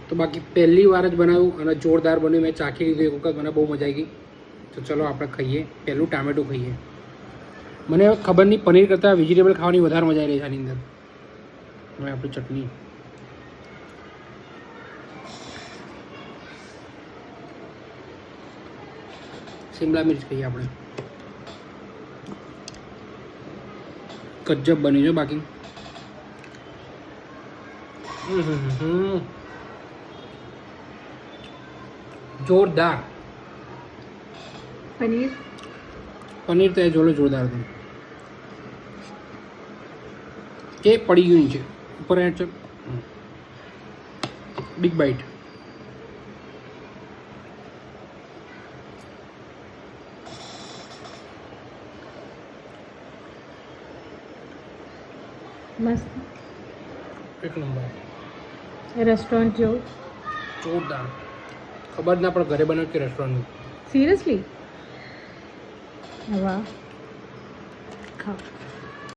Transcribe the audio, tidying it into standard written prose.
તો બાકી પહેલી વાર જ બનાવ્યું અને જોરદાર બન્યું. મેં ચાખી લીધું એક વખત, મને બહુ મજા આવી ગઈ. તો ચલો આપણે ખાઈએ. પહેલું ટામેટું ખાઈએ. મને ખબર નહીં, પનીર કરતાં વેજીટેબલ ખાવાની વધારે મજા આવી રહી છે આની અંદર. હવે આપણી ચટણી, શિમલા મિર્ચ ખાઈએ આપણે. ગજબ બની છે બાકી. જોરદાર. પનીર પનીર તો એ જોરદાર હતું. એ પડી ગયું છે ઉપર. એડ છે બિગ બાઈટ. મસ્ત, એક નંબર. રેસ્ટોરન્ટ જેવું. જોરદાર. ખબર ના પડે ઘરે બનાવ્યું કે રેસ્ટોરન્ટનું. સિરિયસલી? વાહ, ખાઓ.